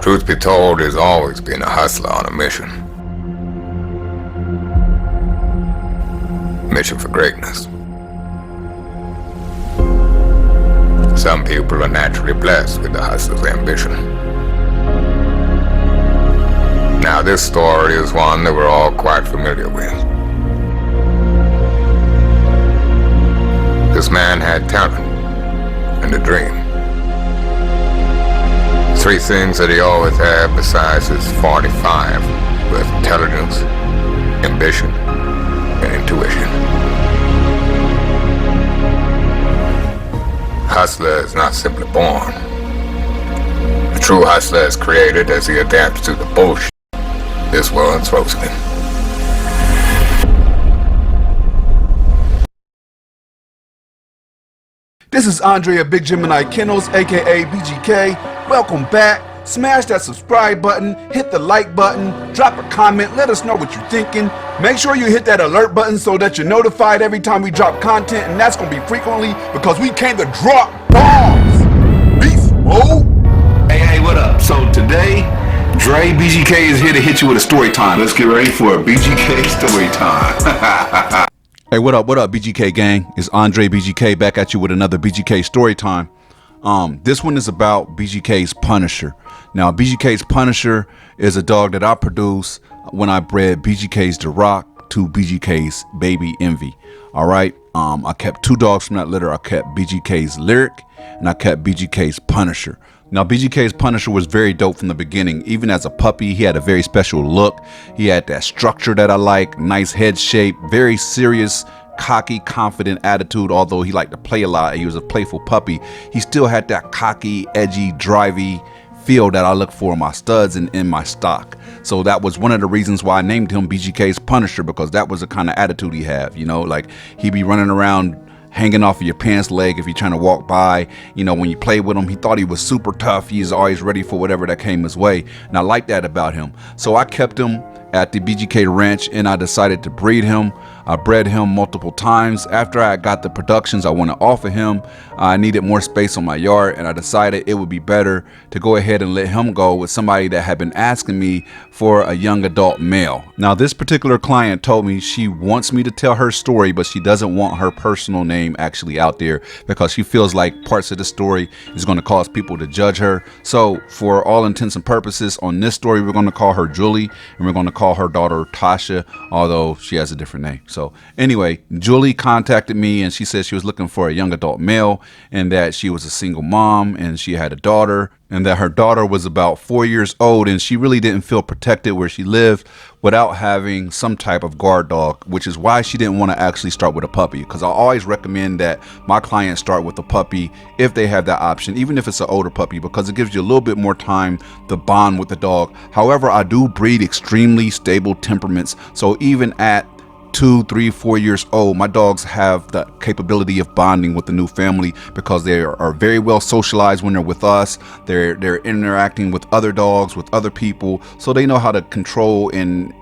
Truth be told, there's always been a hustler on a mission. Mission for greatness. Some people are naturally blessed with the hustler's ambition. Now, this story is one that we're all quite familiar with. This man had talent and a dream. Three things that he always had besides his 45 with intelligence, ambition, and intuition. Hustler is not simply born. The true hustler is created as he adapts to the bullshit this world throws at him. This is Andre of Big Gemini Kennels, aka BGK. Welcome back. Smash that subscribe button, hit the like button, drop a comment, let us know what you're thinking. Make sure you hit that alert button so that you're notified every time we drop content, and that's gonna be frequently because we came to drop bombs. Beast mode. Hey, what up? So today, Dre BGK is here to hit you with a story time. Let's get ready for a BGK story time. Hey, what up, BGK gang? It's Andre BGK back at you with another BGK story time. This one is about BGK's Punisher. Now, BGK's Punisher is a dog that I produce when I bred BGK's The Rock to BGK's Baby Envy. All right. I kept two dogs from that litter. I kept BGK's Lyric and I kept BGK's Punisher. Now, BGK's Punisher was very dope from the beginning. Even as a puppy, he had a very special look. He had that structure that I like, nice head shape, very serious, cocky, confident attitude. Although he liked to play a lot, he was a playful puppy. He still had that cocky, edgy, drivey feel that I look for in my studs and in my stock. So that was one of the reasons why I named him BGK's Punisher, because that was the kind of attitude he had. You know, like he'd be running around hanging off of your pants leg if you're trying to walk by. You know, when you play with him, he thought he was super tough. He's always ready for whatever that came his way. And I like that about him. So I kept him at the BGK ranch and I decided to breed him. I bred him multiple times. After I got the productions I want to offer him, I needed more space on my yard, and I decided it would be better to go ahead and let him go with somebody that had been asking me for a young adult male. Now, this particular client told me she wants me to tell her story, but she doesn't want her personal name actually out there because she feels like parts of the story is going to cause people to judge her. So for all intents and purposes, on this story, we're going to call her Julie, and we're going to call her daughter Tasha, although she has a different name. So anyway, Julie contacted me and she said she was looking for a young adult male and that she was a single mom and she had a daughter and that her daughter was about 4 years old and she really didn't feel protected where she lived without having some type of guard dog, which is why she didn't want to actually start with a puppy, because I always recommend that my clients start with a puppy if they have that option, even if it's an older puppy, because it gives you a little bit more time to bond with the dog. However, I do breed extremely stable temperaments, so even at 2, 3, 4 years old, my dogs have the capability of bonding with the new family because they are very well socialized when they're with us. They're interacting with other dogs, with other people, so they know how to control and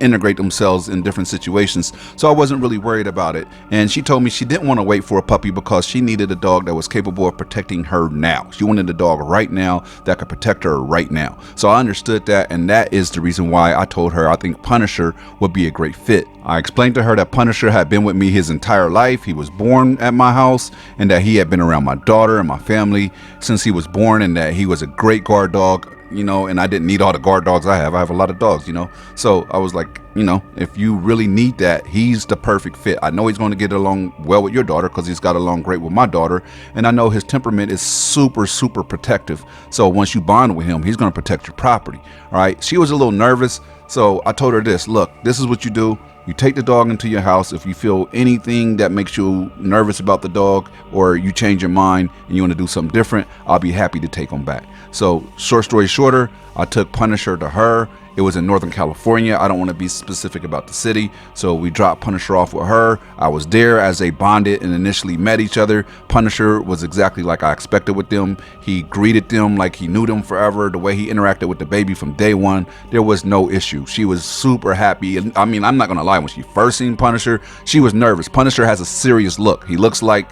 integrate themselves in different situations. So I wasn't really worried about it. And she told me she didn't want to wait for a puppy because she needed a dog that was capable of protecting her now. She wanted a dog right now that could protect her right now. So I understood that, and that is the reason why I told her I think Punisher would be a great fit. I explained to her that Punisher had been with me his entire life. He was born at my house and that he had been around my daughter and my family since he was born, and that he was a great guard dog. You know, and I didn't need all the guard dogs I have. I have a lot of dogs, you know. So I was like, you know, if you really need that, he's the perfect fit. I know he's going to get along well with your daughter because he's got along great with my daughter. And I know his temperament is super, super protective. So once you bond with him, he's going to protect your property. All right. She was a little nervous. So I told her this, look, this is what you do. You take the dog into your house. If you feel anything that makes you nervous about the dog or you change your mind and you want to do something different, I'll be happy to take him back. So short story shorter, I took Punisher to her. It was in Northern California. I don't want to be specific about the city. So we dropped Punisher off with her. I was there as they bonded and initially met each other. Punisher was exactly like I expected with them. He greeted them like he knew them forever. The way he interacted with the baby from day one, there was no issue. She was super happy. And I mean, I'm not going to lie. When she first seen Punisher, she was nervous. Punisher has a serious look. He looks like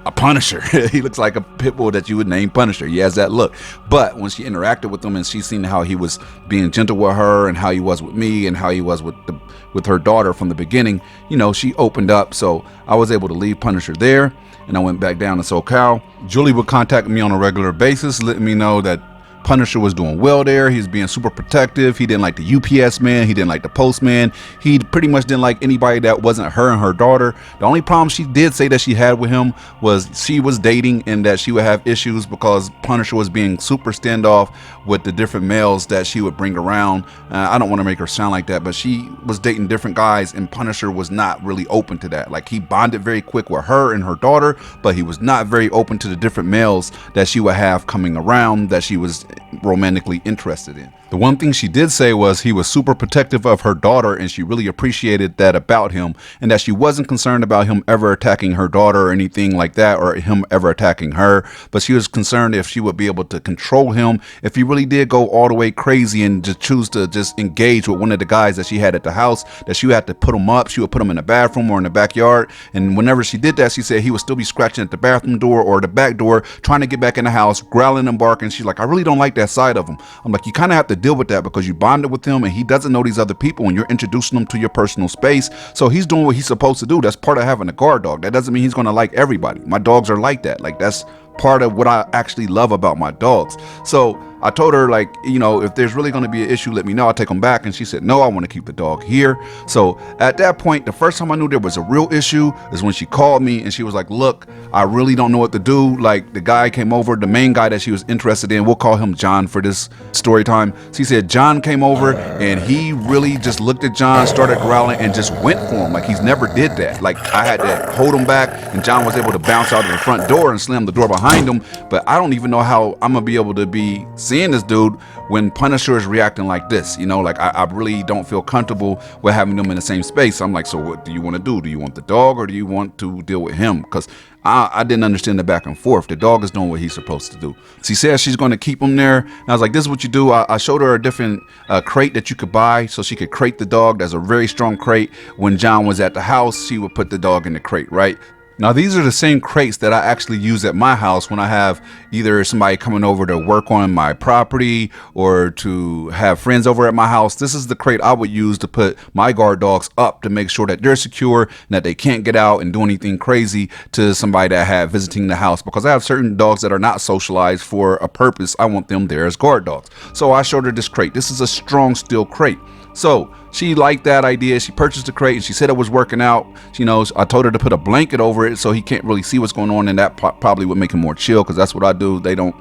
a Punisher. He looks like a pit bull that you would name Punisher. He has that look. But when she interacted with him and she seen how he was being gentle with her and how he was with me and how he was with her daughter from the beginning, you know, she opened up. So I was able to leave Punisher there, and I went back down to SoCal. Julie would contact me on a regular basis, letting me know that Punisher was doing well there. He was being super protective. He didn't like the UPS man. He didn't like the postman. He pretty much didn't like anybody that wasn't her and her daughter. The only problem she did say that she had with him was she was dating and that she would have issues because Punisher was being super standoff with the different males that she would bring around. I don't want to make her sound like that, but she was dating different guys and Punisher was not really open to that. Like, he bonded very quick with her and her daughter, but he was not very open to the different males that she would have coming around that she was romantically interested in. The one thing she did say was he was super protective of her daughter, and she really appreciated that about him, and that she wasn't concerned about him ever attacking her daughter or anything like that, or him ever attacking her, but she was concerned if she would be able to control him if he really did go all the way crazy and just choose to just engage with one of the guys that she had at the house, that she would have to put him up. She would put him in the bathroom or in the backyard, and whenever she did that, she said he would still be scratching at the bathroom door or the back door trying to get back in the house, growling and barking. She's like, I really don't like that side of him. I'm like, you kind of have to deal with that because you bonded with him and he doesn't know these other people and you're introducing them to your personal space. So he's doing what he's supposed to do. That's part of having a guard dog. That doesn't mean he's going to like everybody. My dogs are like that. Like, that's part of what I actually love about my dogs. So I told her, like, you know, if there's really going to be an issue, let me know. I'll take them back. And she said, no, I want to keep the dog here. So at that point, the first time I knew there was a real issue is when she called me and she was like, look, I really don't know what to do. Like, the guy came over, the main guy that she was interested in, we'll call him John for this story time. She said John came over and he really just looked at John, started growling and just went for him. Like, he's never did that. Like, I had to hold him back and John was able to bounce out of the front door and slam the door behind him. But I don't even know how I'm gonna be able to be seeing this dude when Punisher is reacting like this. You know, like, I really don't feel comfortable with having them in the same space. I'm like, so what do you want to do? Do you want the dog or do you want to deal with him? Because I didn't understand the back and forth. The dog is doing what he's supposed to do. She says she's going to keep him there. And I was like, this is what you do. I showed her a different crate that you could buy so she could crate the dog. That's a very strong crate. When John was at the house, she would put the dog in the crate, right? Now, these are the same crates that I actually use at my house when I have either somebody coming over to work on my property or to have friends over at my house. This is the crate I would use to put my guard dogs up to make sure that they're secure and that they can't get out and do anything crazy to somebody that have visiting the house, because I have certain dogs that are not socialized for a purpose. I want them there as guard dogs. So I showed her this crate. This is a strong steel crate. So she liked that idea. She purchased the crate and she said it was working out. She knows I told her to put a blanket over it so he can't really see what's going on, and that probably would make him more chill, because that's what I do. They don't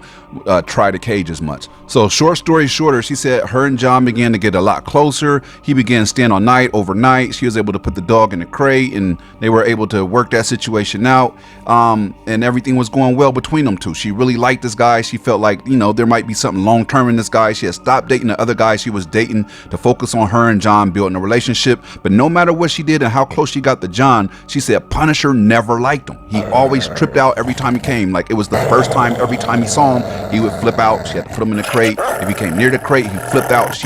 try the cage as much. So short story shorter, she said her and John began to get a lot closer. He began staying all night, overnight. She was able to put the dog in the crate and they were able to work that situation out. And everything was going well between them two. She really liked this guy. She felt like, you know, there might be something long term in this guy. She had stopped dating the other guy she was dating to focus on her and John building a relationship. But no matter what she did and how close she got to John, she said Punisher never liked him. He always tripped out every time he came. Like, it was the first time, every time he saw him, he would flip out. She had to put him in the crate. If he came near the crate, he flipped out.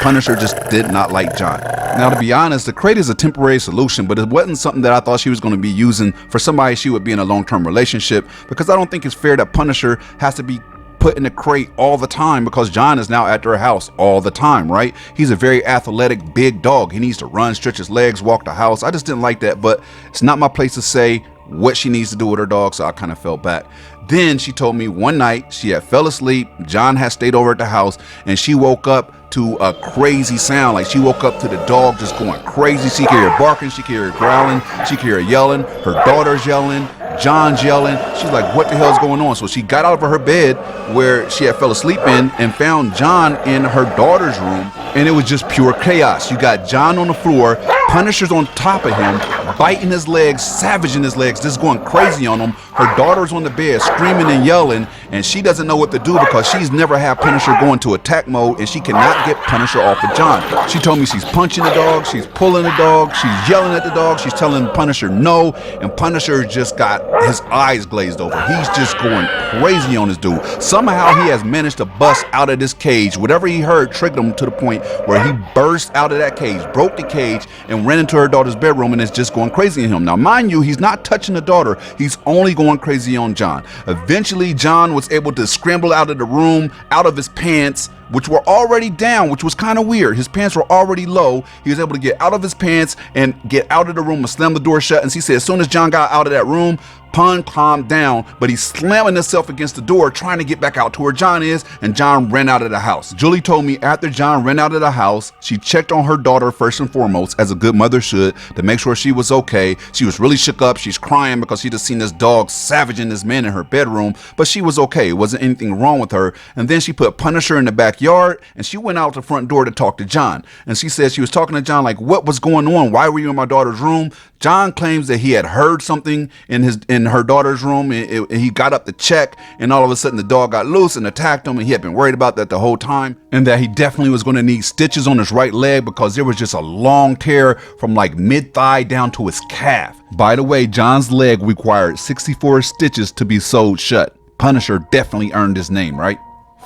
Punisher just did not like John. Now, to be honest, the crate is a temporary solution, but it wasn't something that I thought she was going to be using for somebody she would be in a long-term relationship, because I don't think it's fair that Punisher has to be put in a crate all the time because John is now at their house all the time, right? He's a very athletic, big dog. He needs to run, stretch his legs, walk the house. I just didn't like that, but it's not my place to say what she needs to do with her dog, so I kind of fell back. Then she told me one night she had fell asleep. John had stayed over at the house and she woke up to a crazy sound. Like, she woke up to the dog just going crazy. She could hear her barking, she could hear her growling, she could hear her yelling, her daughter's yelling, John's yelling. She's like, what the hell is going on? So she got out of her bed where she had fell asleep in and found John in her daughter's room, and it was just pure chaos. You got John on the floor, Punisher's on top of him, biting his legs, savaging his legs, just going crazy on him. Her daughter's on the bed screaming and yelling, and she doesn't know what to do because she's never had Punisher go into attack mode, and she cannot get Punisher off of John. She told me she's punching the dog, she's pulling the dog, she's yelling at the dog, she's telling Punisher no, and Punisher just got his eyes glazed over. He's just going crazy on this dude. Somehow he has managed to bust out of this cage. Whatever he heard triggered him to the point where he burst out of that cage, broke the cage, and ran into her daughter's bedroom and is just going crazy on him. Now, mind you, he's not touching the daughter. He's only going crazy on John. Eventually, John was able to scramble out of the room, out of his pants, which were already down, which was kind of weird. His pants were already low. He was able to get out of his pants and get out of the room and slam the door shut. And she said as soon as John got out of that room, Pun calmed down, but he's slamming himself against the door trying to get back out to where John is, and John ran out of the house. Julie told me after John ran out of the house, she checked on her daughter first and foremost, as a good mother should, to make sure she was okay. She was really shook up. She's crying because she just seen this dog savaging this man in her bedroom, but she was okay. It wasn't anything wrong with her. And then she put Punisher in the backyard, and she went out the front door to talk to John. And she said she was talking to John like, what was going on? Why were you in my daughter's room? John claims that he had heard something in her daughter's room. He got up to check, and all of a sudden the dog got loose and attacked him, and he had been worried about that the whole time, and that he definitely was going to need stitches on his right leg because there was just a long tear from like mid-thigh down to his calf. By the way, John's leg required 64 stitches to be sewed shut. Punisher definitely earned his name, right?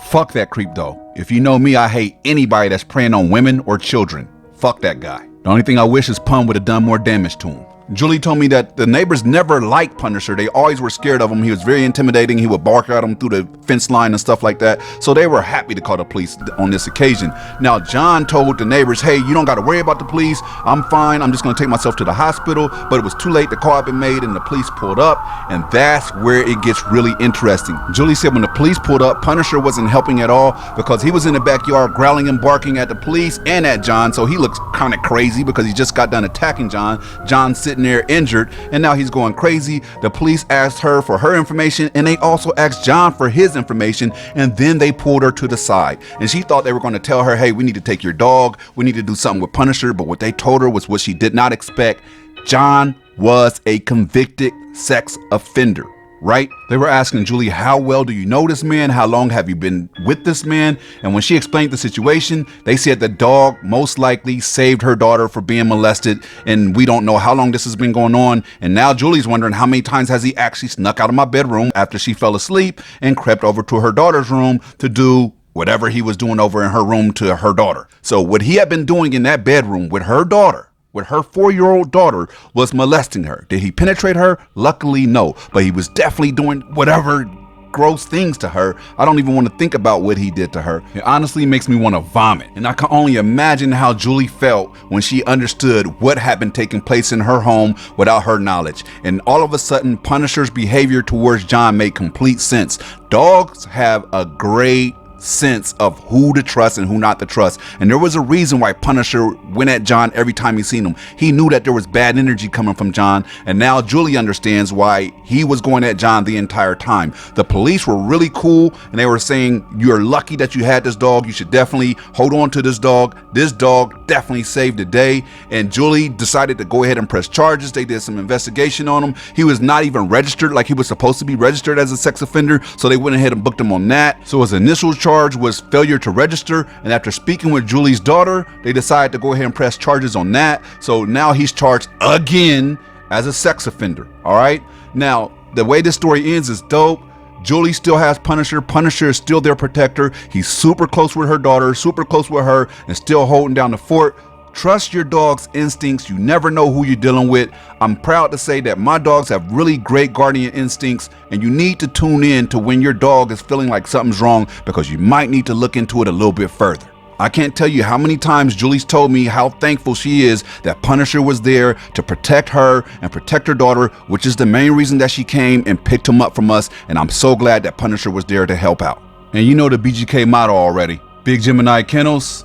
Fuck that creep though. If you know me, I hate anybody that's preying on women or children. Fuck that guy. The only thing I wish is Pun would have done more damage to him. Julie told me that the neighbors never liked Punisher. They always were scared of him. He was very intimidating. He would bark at them through the fence line and stuff like that. So they were happy to call the police on this occasion. Now, John told the neighbors, hey, you don't got to worry about the police. I'm fine. I'm just going to take myself to the hospital. But it was too late. The car had been made and the police pulled up. And that's where it gets really interesting. Julie said when the police pulled up, Punisher wasn't helping at all because he was in the backyard growling and barking at the police and at John. So he looks kind of crazy because he just got done attacking John. John's sitting there injured, and now he's going crazy. The police asked her for her information, and they also asked John for his information, and then they pulled her to the side. And she thought they were going to tell her, hey, we need to take your dog. We need to do something with Punisher. But what they told her was what she did not expect. John was a convicted sex offender. Right? They were asking Julie, how well do you know this man? How long have you been with this man? And when she explained the situation, they said the dog most likely saved her daughter for being molested. And we don't know how long this has been going on. And now Julie's wondering how many times has he actually snuck out of my bedroom after she fell asleep and crept over to her daughter's room to do whatever he was doing over in her room to her daughter. So what he had been doing in that bedroom with her daughter, with her 4-year-old daughter, was molesting her. Did he penetrate her? Luckily, no. But he was definitely doing whatever gross things to her. I don't even want to think about what he did to her. It honestly makes me want to vomit. And I can only imagine how Julie felt when she understood what had been taking place in her home without her knowledge. And all of a sudden, Punisher's behavior towards John made complete sense. Dogs have a great sense of who to trust and who not to trust, and there was a reason why Punisher went at John every time he seen him. He knew that there was bad energy coming from John, and now Julie understands why he was going at John the entire time. The police were really cool, and they were saying, you're lucky that you had this dog. You should definitely hold on to this dog. This dog definitely saved the day. And Julie decided to go ahead and press charges. They did some investigation on him. He was not even registered like he was supposed to be registered as a sex offender, so they went ahead and booked him on that. So his initial charge was failure to register, and after speaking with Julie's daughter, they decided to go ahead and press charges on that. So now he's charged again as a sex offender. All right, now the way this story ends is dope. Julie still has Punisher. Punisher is still their protector. He's super close with her daughter, super close with her, and still holding down the fort. Trust your dog's instincts. You never know who you're dealing with. I'm proud to say that my dogs have really great guardian instincts, and you need to tune in to when your dog is feeling like something's wrong, because you might need to look into it a little bit further. I can't tell you how many times Julie's told me how thankful she is that Punisher was there to protect her and protect her daughter, which is the main reason that she came and picked him up from us. And I'm so glad that Punisher was there to help out. And you know the BGK motto already. Big Gemini Kennels,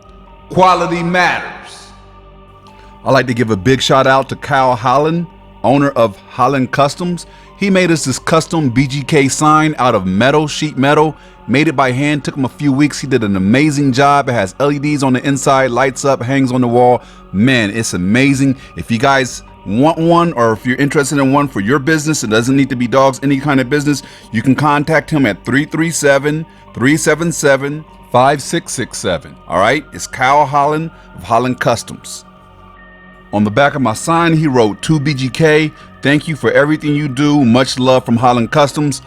quality matters. I'd like to give a big shout out to Kyle Holland, owner of Holland Customs. He made us this custom BGK sign out of metal, sheet metal. Made it by hand, took him a few weeks. He did an amazing job. It has LEDs on the inside, lights up, hangs on the wall. Man, it's amazing. If you guys want one, or if you're interested in one for your business, it doesn't need to be dogs, any kind of business, you can contact him at 337-377-5667. All right, it's Kyle Holland of Holland Customs. On the back of my sign, he wrote, "To BGK, thank you for everything you do. Much love from Holland Customs."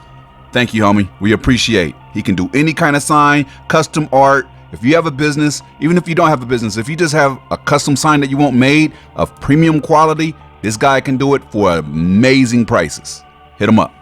Thank you, homie. We appreciate. He can do any kind of sign, custom art. If you have a business, even if you don't have a business, if you just have a custom sign that you want made of premium quality, this guy can do it for amazing prices. Hit him up.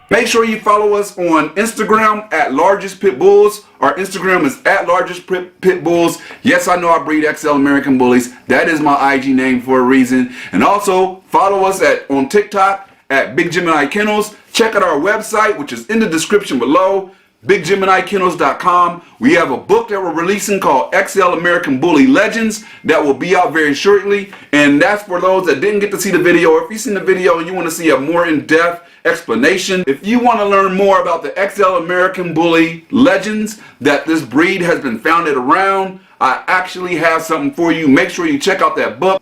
Make sure you follow us on Instagram at Largest Pit Bulls. Our Instagram is at Largest Pit Bulls. Yes, I know I breed XL American Bullies. That is my IG name for a reason. And also follow us on TikTok at Big Gemini Kennels. Check out our website, which is in the description below, BigGeminiKennels.com. We have a book that we're releasing called XL American Bully Legends that will be out very shortly. And that's for those that didn't get to see the video. If you've seen the video and you want to see a more in-depth explanation, if you want to learn more about the XL American Bully Legends that this breed has been founded around, I actually have something for you. Make sure you check out that book.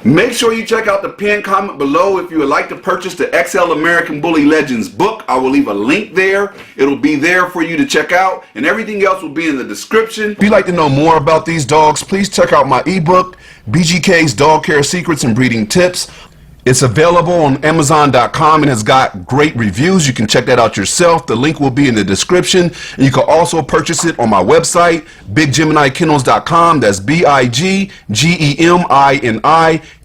Make sure you check out the pinned comment below if you would like to purchase the XL American Bully Legends book. I will leave a link there. It'll be there for you to check out, and everything else will be in the description. If you'd like to know more about these dogs, please check out my ebook, BGK's Dog Care Secrets and Breeding Tips. It's available on Amazon.com and has got great reviews. You can check that out yourself. The link will be in the description. And you can also purchase it on my website, BigGeminiKennels.com. That's BIGGEMINI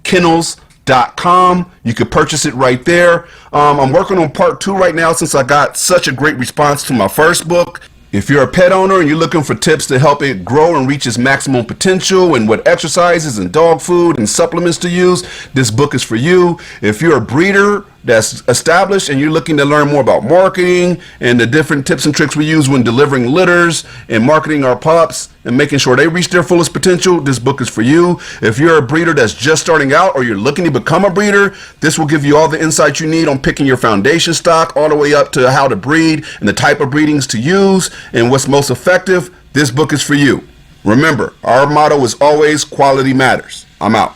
Kennels.com. You can purchase it right there. I'm working on part 2 right now since I got such a great response to my first book. If you're a pet owner and you're looking for tips to help it grow and reach its maximum potential and what exercises and dog food and supplements to use, this book is for you. If you're a breeder that's established and you're looking to learn more about marketing and the different tips and tricks we use when delivering litters and marketing our pups and making sure they reach their fullest potential, this book is for you. If you're a breeder that's just starting out or you're looking to become a breeder, this will give you all the insight you need on picking your foundation stock all the way up to how to breed and the type of breedings to use and what's most effective. This book is for you. Remember, our motto is always quality matters. I'm out.